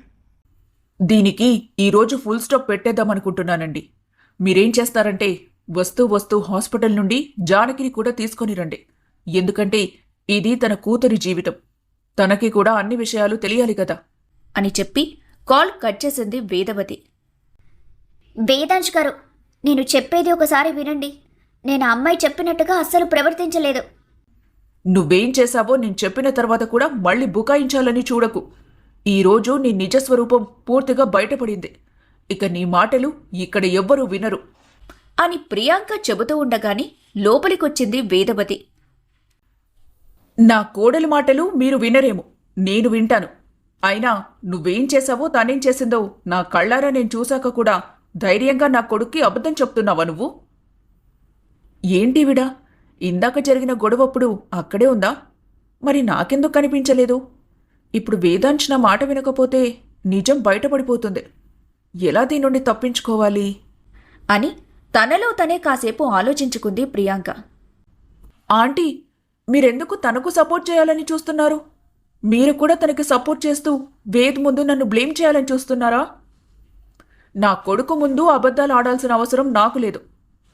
దీనికి ఈరోజు ఫుల్ స్టాప్ పెట్టేద్దామనుకుంటున్నానండి. మీరేం చేస్తారంటే వస్తూ హాస్పిటల్ నుండి జానకిని కూడా తీసుకొని రండి. ఎందుకంటే ఇది తన కూతురి జీవితం. తనకి కూడా అన్ని విషయాలు తెలియాలి కదా
అని చెప్పి కాల్ కట్ చేసింది వేదవతి.
వేదాంశ్ గారు, నేను చెప్పేది ఒకసారి వినండి. నేను ఆ అమ్మాయి చెప్పినట్టుగా అస్సలు ప్రవర్తించలేదు.
నువ్వేం చేశావో నేను చెప్పిన తర్వాత కూడా మళ్ళీ బుకాయించాలని చూడకు. ఈరోజు నీ నిజస్వరూపం పూర్తిగా బయటపడింది. ఇక నీ మాటలు ఇక్కడ ఎవ్వరూ వినరు
అని ప్రియాంక చెబుతూ ఉండగానే లోపలికొచ్చింది వేదవతి.
నా కోడలి మాటలు మీరు వినరేమో, నేను వింటాను. అయినా నువ్వేం చేశావో తానేం చేసిందో నా కళ్ళారా నేను చూశాక కూడా ధైర్యంగా నా కొడుక్కి అబద్ధం చెప్తున్నావా నువ్వు? ఏంటివిడా, ఇందాక జరిగిన గొడవప్పుడు అక్కడే ఉందా? మరి నాకెందుకు కనిపించలేదు? ఇప్పుడు వేదాంశ్ నా మాట వినకపోతే నిజం బయటపడిపోతుంది. ఎలా దీని నుండి తప్పించుకోవాలి
అని తనలో తనే కాసేపు ఆలోచించుకుంది ప్రియాంక.
ఆంటీ, మీరెందుకు తనకు సపోర్ట్ చేయాలని చూస్తున్నారు? మీరు కూడా తనకి సపోర్ట్ చేస్తూ వేద్ ముందు నన్ను బ్లేమ్ చేయాలని చూస్తున్నారా? నా కొడుకు ముందు అబద్ధాలు ఆడాల్సిన అవసరం నాకు లేదు.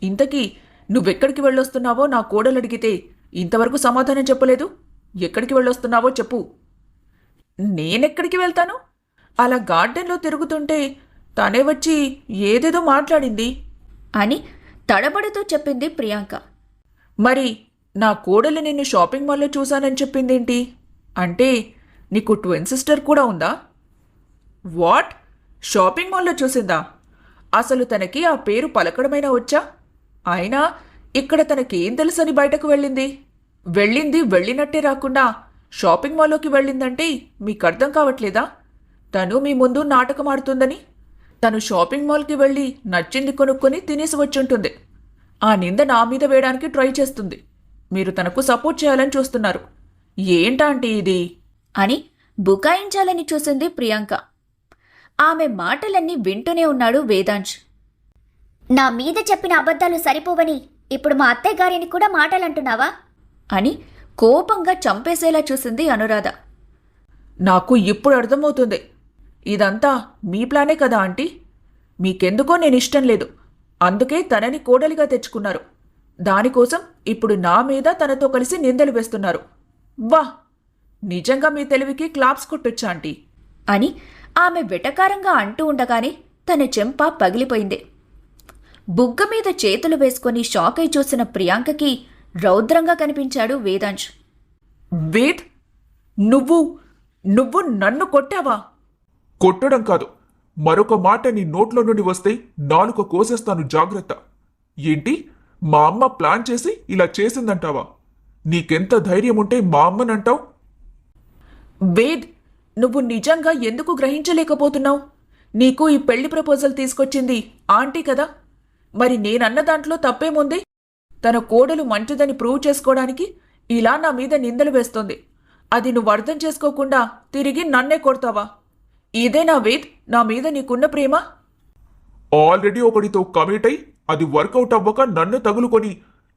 ఇంతకీ నువ్వెక్కడికి వెళ్ళొస్తున్నావో నా కోడలు అడిగితే ఇంతవరకు సమాధానం చెప్పలేదు. ఎక్కడికి వెళ్ళొస్తున్నావో చెప్పు. నేనెక్కడికి వెళ్తాను? అలా గార్డెన్లో తిరుగుతుంటే తనే వచ్చి ఏదేదో మాట్లాడింది
అని తడబడుతూ చెప్పింది ప్రియాంక.
మరి నా కోడలు నిన్ను షాపింగ్ మాల్లో చూశానని చెప్పిందేంటి? అంటే నీకు ట్విన్ సిస్టర్ కూడా ఉందా? వాట్? షాపింగ్ మాల్లో చూసిందా? అసలు తనకి ఆ పేరు పలకడమైనా వచ్చా? అయినా ఇక్కడ తనకేం తెలుసని బయటకు వెళ్ళింది వెళ్ళినట్టే రాకుండా షాపింగ్ మాల్లోకి వెళ్ళిందంటే మీకు అర్థం కావట్లేదా? తను మీ ముందు నాటకం ఆడుతుందని. తను షాపింగ్ మాల్కి వెళ్ళి నచ్చింది కొనుక్కొని తినేసి వచ్చుంటుంది. ఆ నింద నా మీద వేయడానికి ట్రై చేస్తుంది. మీరు తనకు సపోర్ట్ చేయాలని చూస్తున్నారు. ఏంటంటే ఇది
అని బుకాయించాలని చూసింది ప్రియాంక. ఆమె మాటలన్నీ వింటూనే ఉన్నాడు వేదాంశ్.
నా మీద చెప్పిన అబద్ధాలు సరిపోవని ఇప్పుడు మా అత్తయ్య గారిని కూడా మాటలంటున్నావా?
అని కోపంగా చంపేసేలా చూసింది అనురాధ.
నాకు ఇప్పుడు అర్థమవుతుంది. ఇదంతా మీ ప్లానే కదా ఆంటీ? మీకెందుకో నేను ఇష్టం లేదు, అందుకే తనని కోడలిగా తెచ్చుకున్నారు. దానికోసం ఇప్పుడు నా మీద తనతో కలిసి నిందలు వేస్తున్నారు. వాహ్, నిజంగా మీ తెలివికి క్లాప్స్ కొట్టొచ్చా ఆంటీ?
అని ఆమె వెటకారంగా అంటూ ఉండగానే తన చెంప పగిలిపోయింది. బుగ్గ మీద చేతులు వేసుకొని షాక్ అయి చూసిన ప్రియాంకకి రౌద్రంగా కనిపించాడు వేదాంశ్.
వేద్, నువ్వు నన్ను కొట్టావా?
కొట్టడం కాదు, మరొక మాట నీ నోట్లో నుండి వస్తే నాలుక కోసేస్తాను, జాగ్రత్త. ఏంటి, మా అమ్మ ప్లాన్ చేసి ఇలా చేసిందంటావా? నీకెంత ధైర్యం ఉంటే మా అమ్మనంటావు?
వేద్, నువ్వు నిజంగా ఎందుకు గ్రహించలేకపోతున్నావు? నీకు ఈ పెళ్లి ప్రపోజల్ తీసుకొచ్చింది ఆంటీ కదా, మరి నేనన్న దాంట్లో తప్పేముంది? తన కోడలు మంచిదని ప్రూవ్ చేసుకోవడానికి ఇలా నా మీద నిందలు వేస్తోంది. అది నువ్వు అర్థం చేసుకోకుండా తిరిగి నన్నే కొడతావా? ఇదేనా వేద్ నా మీద నీకున్న ప్రేమ?
ఆల్రెడీ ఒకడితో కమిట్ అయి అది వర్కౌట్ అవ్వక నన్ను తగులుకొని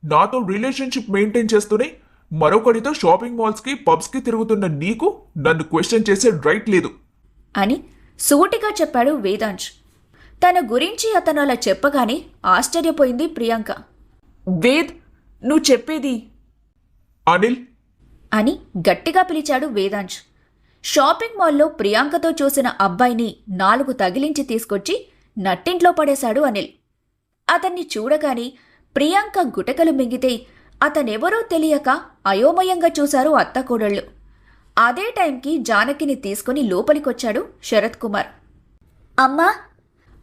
నాతో రిలేషన్షిప్ మెయింటైన్ చేస్తూనే మరొకడితో షాపింగ్ మాల్స్కి పబ్స్కి తిరుగుతున్న నీకు నన్ను క్వశ్చన్ చేసే రైట్ లేదు
అని సూటిగా చెప్పాడు వేదాంశ్. తన గురించి అతను అలా చెప్పగానే ఆశ్చర్యపోయింది ప్రియాంక.
వేద్, నువ్వు చెప్పేది?
అనిల్
అని గట్టిగా పిలిచాడు వేదాంశ్. షాపింగ్ మాల్లో ప్రియాంకతో చూసిన అబ్బాయిని 4 తగిలించి తీసుకొచ్చి నట్టింట్లో పడేశాడు అనిల్. అతన్ని చూడగానే ప్రియాంక గుటకలు మింగితే అతనెవరో తెలియక అయోమయంగా చూశారు అత్తకోడళ్ళు. అదే టైంకి జానకిని తీసుకుని లోపలికొచ్చాడు శరత్ కుమార్.
అమ్మా!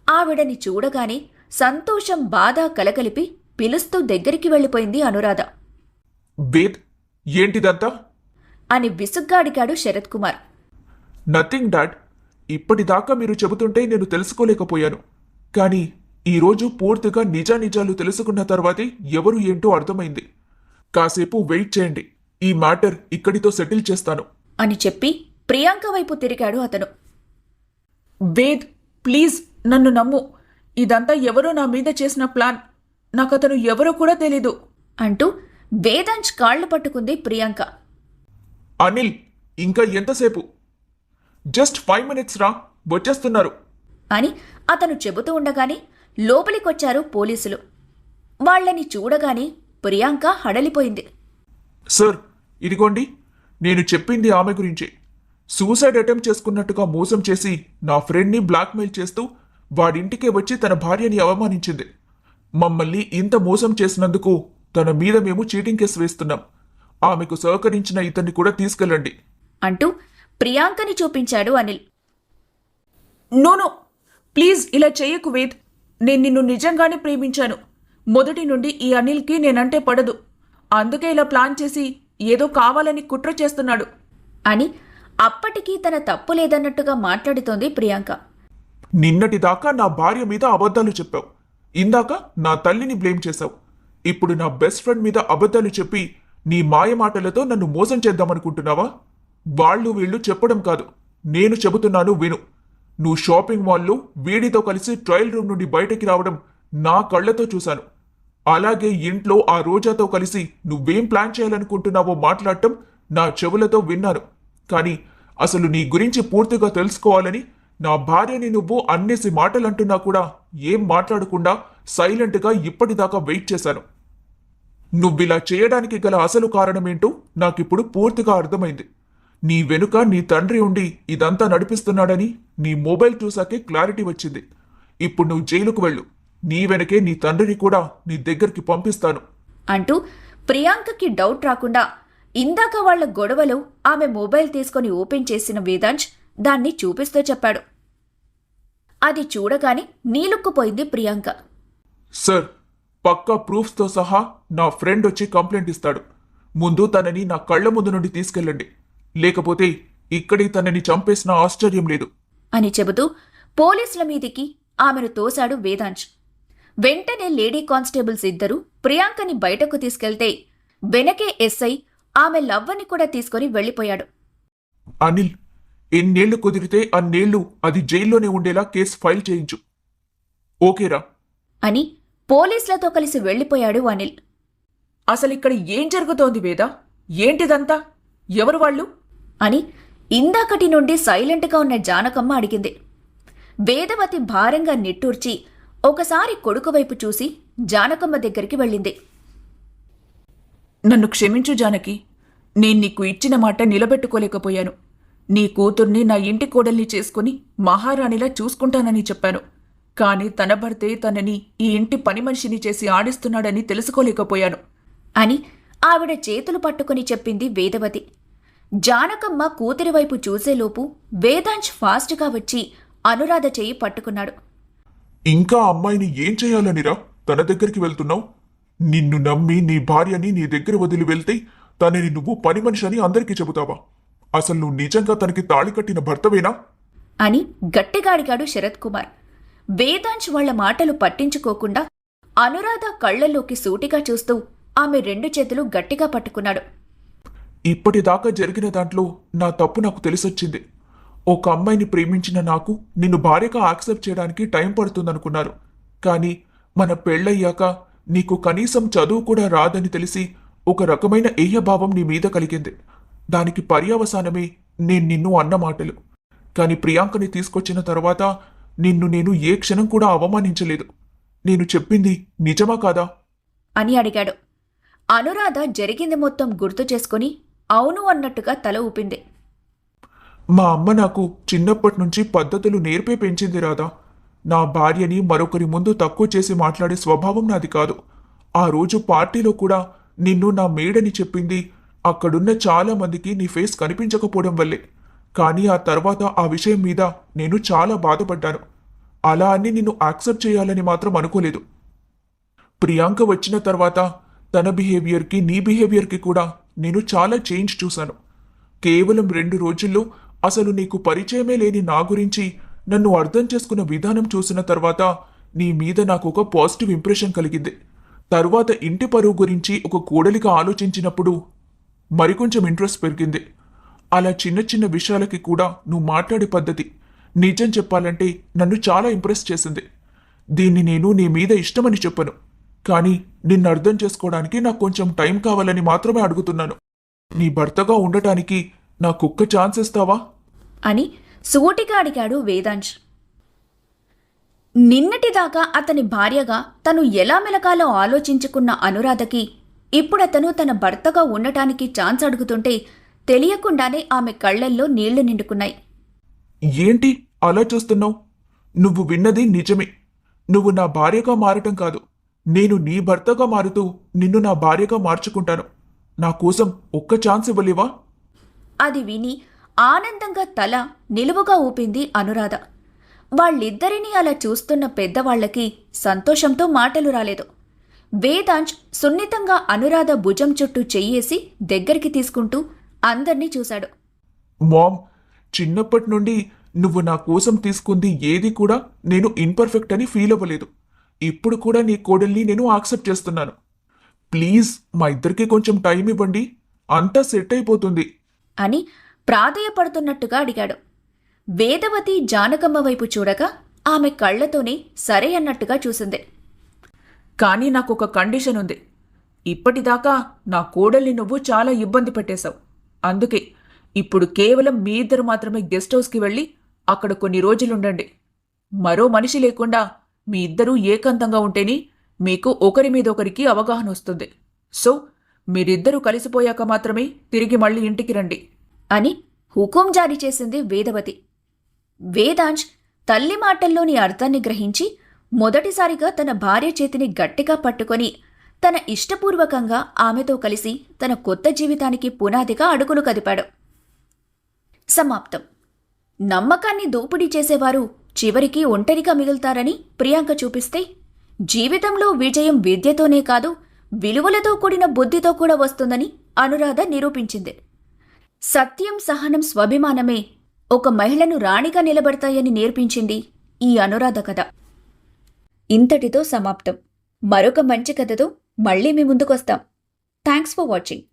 ఆవిడని చూడగానే సంతోషం బాధ కలకలిపి పిలుస్తూ దగ్గరికి వెళ్ళిపోయింది అనురాధ.
వేద్, ఏంటిదంతా?
అని విసుగ్గా అడిగాడు శరత్ కుమార్.
Nothing dad. ఇప్పటిదాకా మీరు చెబుతుంటే నేను తెలుసుకోలేకపోయాను. కానీ ఈరోజు పూర్తిగా నిజానిజాలు తెలుసుకున్న తర్వాతే ఎవరు ఏంటో అర్థమైంది. కాసేపు వెయిట్ చేయండి, ఈ మ్యాటర్ ఇక్కడితో సెటిల్ చేస్తాను
అని చెప్పి ప్రియాంక వైపు తిరిగాడు అతను.
వేద్, ప్లీజ్ నన్ను నమ్ము. ఇదంతా ఎవరో నా మీద చేసిన ప్లాన్. నాకతను ఎవరో కూడా తెలీదు
అంటూ వేదాంశ్ కాళ్లు పట్టుకుంది ప్రియాంక.
అనిల్, ఇంకా ఎంతసేపు? జస్ట్ 5 minutes రా, వచ్చేస్తున్నారు
అని అతను చెబుతూ ఉండగానే లోపలికొచ్చారు పోలీసులు. వాళ్ళని చూడగానే ప్రియాంక హడలిపోయింది.
సార్, ఇదిగోండి, నేను చెప్పింది ఆమె గురించి. సూసైడ్ అటెంప్ట్ చేసుకున్నట్టుగా మోసం చేసి నా ఫ్రెండ్ని బ్లాక్మెయిల్ చేస్తూ వాడింటికే వచ్చి తన భార్యని అవమానించింది. మమ్మల్ని ఇంత మోసం చేసినందుకు తన మీద మేము చీటింగ్ కేసు వేస్తున్నాం. ఆమెకు సహకరించిన ఇతన్ని కూడా తీసుకెళ్ళండి
అంటూ ప్రియాంకని చూపించాడు అనిల్.
నో, ప్లీజ్ ఇలా చెయ్యకు వేద్. నేను నిన్ను నిజంగానే ప్రేమించాను. మొదటి నుండి ఈ అనిల్కి నేనంటే పడదు. అందుకే ఇలా ప్లాన్ చేసి ఏదో కావాలని కుట్ర చేస్తున్నాడు
అని అప్పటికీ తన తప్పు లేదన్నట్టుగా మాట్లాడుతోంది ప్రియాంక.
నిన్నటిదాకా నా భార్య మీద అబద్ధాలు చెప్పావు. ఇందాక నా తల్లిని బ్లేమ్ చేశావు. ఇప్పుడు నా బెస్ట్ ఫ్రెండ్ మీద అబద్ధాలు చెప్పి నీ మాయ మాటలతో నన్ను మోసం చేద్దామనుకుంటున్నావా? వాళ్ళు వీళ్ళు చెప్పడం కాదు, నేను చెబుతున్నాను విను. నువ్వు షాపింగ్ మాల్లో వీడితో కలిసి ట్రయల్ రూమ్ నుండి బయటకి రావడం నా కళ్లతో చూశాను. అలాగే ఇంట్లో ఆ రోజాతో కలిసి నువ్వేం ప్లాన్ చేయాలనుకుంటున్నావో మాట్లాడటం నా చెవులతో విన్నాను. కానీ అసలు నీ గురించి పూర్తిగా తెలుసుకోవాలని నా భార్యని నువ్వు అన్నేసి మాటలంటున్నా కూడా ఏం మాట్లాడకుండా సైలెంట్గా ఇప్పటిదాకా వెయిట్ చేశాను. నువ్విలా చేయడానికి గల అసలు కారణమేంటో నాకిప్పుడు పూర్తిగా అర్థమైంది. నీ వెనుక నీ తండ్రి ఉండి ఇదంతా నడిపిస్తున్నాడని నీ మొబైల్ చూసాకే క్లారిటీ వచ్చింది. ఇప్పుడు నువ్వు జైలుకు వెళ్ళు. నీ వెనకే నీ తండ్రిని కూడా నీ దగ్గరికి పంపిస్తాను
అంటూ ప్రియాంకకి డౌట్ రాకుండా ఇందాక వాళ్ల గొడవలో ఆమె మొబైల్ తీసుకొని ఓపెన్ చేసిన వేదాంశ్ దాన్ని చూపిస్తూ చెప్పాడు. అది చూడగానే నీలుక్కుపోయింది ప్రియాంక.
సార్, పక్కా ప్రూఫ్స్తో సహా నా ఫ్రెండ్ వచ్చి కంప్లైంట్ ఇస్తాడు. ముందు తనని నా కళ్ల ముందు నుండి తీసుకెళ్ళండి, లేకపోతే ఇక్కడి తనని చంపేసిన ఆశ్చర్యం లేదు
అని చెబుతూ పోలీసుల మీదికి ఆమెను తోశాడు వేదాంశ్. వెంటనే లేడీ కానిస్టేబుల్స్ ఇద్దరూ ప్రియాంకని బయటకు తీసుకెళ్తే వెనకే ఎస్ఐ ఆమె లవ్వని కూడా తీసుకుని వెళ్లిపోయాడు.
అనిల్, ఎన్నేళ్లు కుదిరితే అన్నేళ్లు అది జైల్లోనే ఉండేలా కేసు ఫైల్ చేయించు. ఓకేరా
అని పోలీసులతో కలిసి వెళ్ళిపోయాడు అనిల్.
అసలిక్కడ ఏం జరుగుతోంది వేద? ఏంటిదంతా? ఎవరు వాళ్ళు?
అని ఇందాకటి నుండి సైలెంట్గా ఉన్న జానకమ్మ అడిగింది. వేదవతి భారంగా నిట్టూర్చి ఒకసారి కొడుకు వైపు చూసి జానకమ్మ దగ్గరికి వెళ్ళింది.
నన్ను క్షమించు జానకి. నేను నీకు ఇచ్చిన మాట నిలబెట్టుకోలేకపోయాను. నీ కూతుర్ని నా ఇంటి కోడల్ని చేసుకుని మహారాణిలా చూసుకుంటానని చెప్పాను. కాని తన భర్తే తనని ఈ ఇంటి పని మనిషిని చేసి ఆడిస్తున్నాడని తెలుసుకోలేకపోయాను
అని ఆవిడ చేతులు పట్టుకుని చెప్పింది వేదవతి. జానకమ్మ కూతురి వైపు చూసేలోపు వేదాంశ్ ఫాస్ట్గా వచ్చి అనురాధ చెయ్యి పట్టుకున్నాడు.
ఇంకా అమ్మాయిని ఏం చేయాలనిరా తన దగ్గరికి వెళ్తున్నావు? నిన్ను నమ్మి నీ భార్యని నీ దగ్గర వదిలి వెళ్తే తనని నువ్వు పని మనిషి అని అందరికీ చెబుతావా? అసలు నువ్వు నిజంగా తనకి తాళి కట్టిన భర్తవేనా?
అని గట్టిగా అడిగాడు శరత్ కుమార్. వేదాంశ్ వాళ్ల మాటలు పట్టించుకోకుండా అనురాధ కళ్లల్లోకి సూటిగా చూస్తూ ఆమె 2 చేతులు గట్టిగా పట్టుకున్నాడు.
ఇప్పటిదాకా జరిగిన దాంట్లో నా తప్పు నాకు తెలిసొచ్చింది. ఒక అమ్మాయిని ప్రేమించిన నాకు నిన్ను భార్యగా యాక్సెప్ట్ చేయడానికి టైం పడుతుందనుకున్నారు. కానీ మన పెళ్ళయ్యాక నీకు కనీసం చదువు కూడా రాదని తెలిసి ఒక రకమైన ఏహ్యభావం నీ మీద కలిగింది. దానికి పర్యవసానమే నేను నిన్ను అన్న మాటలు. కాని ప్రియాంకని తీసుకొచ్చిన తర్వాత నిన్ను నేను ఏ క్షణం కూడా అవమానించలేదు. నేను చెప్పింది నిజమా కాదా
అని అడిగాడు. అనురాధ జరిగింది మొత్తం గుర్తు చేసుకుని అవును అన్నట్టుగా తల ఊపింది.
మా అమ్మ నాకు చిన్నప్పటి నుంచి పద్ధతులు నేర్పే పెంచింది రాదా. నా భార్యని మరొకరి ముందు తక్కువ చేసి మాట్లాడే స్వభావం నాది కాదు. ఆ రోజు పార్టీలో కూడా నిన్ను నా మేడని చెప్పింది అక్కడున్న చాలా మందికి నీ ఫేస్ కనిపించకపోవడం వల్లే. కానీ ఆ తర్వాత ఆ విషయం మీద నేను చాలా బాధపడ్డాను. అలా అని నిన్ను యాక్సెప్ట్ చేయాలని మాత్రం అనుకోలేదు. ప్రియాంక వచ్చిన తర్వాత తన బిహేవియర్కి నీ బిహేవియర్కి కూడా నేను చాలా చేంజ్ చూశాను. కేవలం 2 రోజుల్లో అసలు నీకు పరిచయమే లేని నా గురించి నన్ను అర్థం చేసుకున్న విధానం చూసిన తర్వాత నీ మీద నాకు ఒక పాజిటివ్ ఇంప్రెషన్ కలిగింది. తరువాత ఇంటి పరువు గురించి ఒక కోడలిగా ఆలోచించినప్పుడు మరికొంచెం ఇంట్రెస్ట్ పెరిగింది. అలా చిన్న చిన్న విషయాలకి కూడా నువ్వు మాట్లాడే పద్ధతి నిజం చెప్పాలంటే నన్ను చాలా ఇంప్రెస్ చేసింది. దీన్ని నేను నీ మీద ఇష్టమని చెప్పను, కానీ నిన్ను అర్థం చేసుకోవడానికి నాకు కొంచెం టైం కావాలని మాత్రమే అడుగుతున్నాను. నీ భర్తగా ఉండటానికి నాకొక్క ఛాన్స్ ఇస్తావా
అని సూటిగా అడిగాడు వేదాంశ్. నిన్నటిదాకా అతని భార్యగా తను ఎలా మెలకాలో ఆలోచించుకున్న అనురాధకి ఇప్పుడతను తన భర్తగా ఉండటానికి ఛాన్స్ అడుగుతుంటే తెలియకుండానే ఆమె కళ్లల్లో నీళ్లు నిండుకున్నాయి.
ఏంటి అలా చూస్తున్నావు? నువ్వు విన్నది నిజమే. నువ్వు నా భార్యగా మారటం కాదు, నేను నీ భర్తగా మారుతూ నిన్ను నా భార్యగా మార్చుకుంటాను. నా కోసం ఒక్క ఛాన్స్ ఇవ్వలేవా?
అది విని ఆనందంగా తల నిలువుగా ఊపింది అనురాధ. వాళ్ళిద్దరినీ అలా చూస్తున్న పెద్దవాళ్లకి సంతోషంతో మాటలు రాలేదు. వేదాంశ్ సున్నితంగా అనురాధ భుజం చుట్టూ చెయ్యేసి దగ్గరికి తీసుకుంటూ అందర్నీ చూశాడు.
మామ్, చిన్నప్పటి నుండి నువ్వు నా కోసం తీసుకుంది ఏది కూడా నేను ఇన్పర్ఫెక్ట్ అని ఫీల్ అవ్వలేదు. ఇప్పుడు కూడా నీ కోడల్ని నేను యాక్సెప్ట్ చేస్తున్నాను. ప్లీజ్ మా ఇద్దరికి కొంచెం టైం ఇవ్వండి, అంతా సెట్ అయిపోతుంది
అని ప్రాధేయపడుతున్నట్టుగా అడిగాడు. వేదవతి జానకమ్మ వైపు చూడగా ఆమె కళ్లతోనే సరే అన్నట్టుగా చూసింది.
కానీ నాకొక కండిషన్ ఉంది. ఇప్పటిదాకా నా కోడల్ని నువ్వు చాలా ఇబ్బంది పెట్టేశావు. అందుకే ఇప్పుడు కేవలం మీ ఇద్దరు మాత్రమే గెస్ట్ హౌస్కి వెళ్ళి అక్కడ కొన్ని రోజులుండండి. మరో మనిషి లేకుండా మీ ఇద్దరూ ఏకాంతంగా ఉంటేనే మీకు ఒకరి మీద ఒకరికి అవగాహన వస్తుంది. సో మీరిద్దరూ కలిసిపోయాక మాత్రమే తిరిగి మళ్ళీ ఇంటికి రండి
అని హుకుం జారీ చేసింది వేదవతి. వేదాంశ్ తల్లి మాటల్లోని అర్థాన్ని గ్రహించి మొదటిసారిగా తన భార్య చేతిని గట్టిగా పట్టుకొని తన ఇష్టపూర్వకంగా ఆమెతో కలిసి తన కొత్త జీవితానికి పునాదిగా అడుగులు కదిపాడు. సమాప్తం. నమ్మకాన్ని దోపిడీ చేసేవారు చివరికి ఒంటరిగా మిగులుతారని ప్రియాంక చూపిస్తే, జీవితంలో విజయం విద్యతోనే కాదు విలువలతో కూడిన బుద్ధితో కూడా వస్తుందని అనురాధ నిరూపించింది. సత్యం, సహనం, స్వాభిమానమే ఒక మహిళను రాణిగా నిలబడతాయని నేర్పించింది ఈ అనురాధ కథ. ఇంతటితో సమాప్తం. మరొక మంచి కథతో మళ్ళీ మీ ముందుకొస్తాం. Thanks for watching.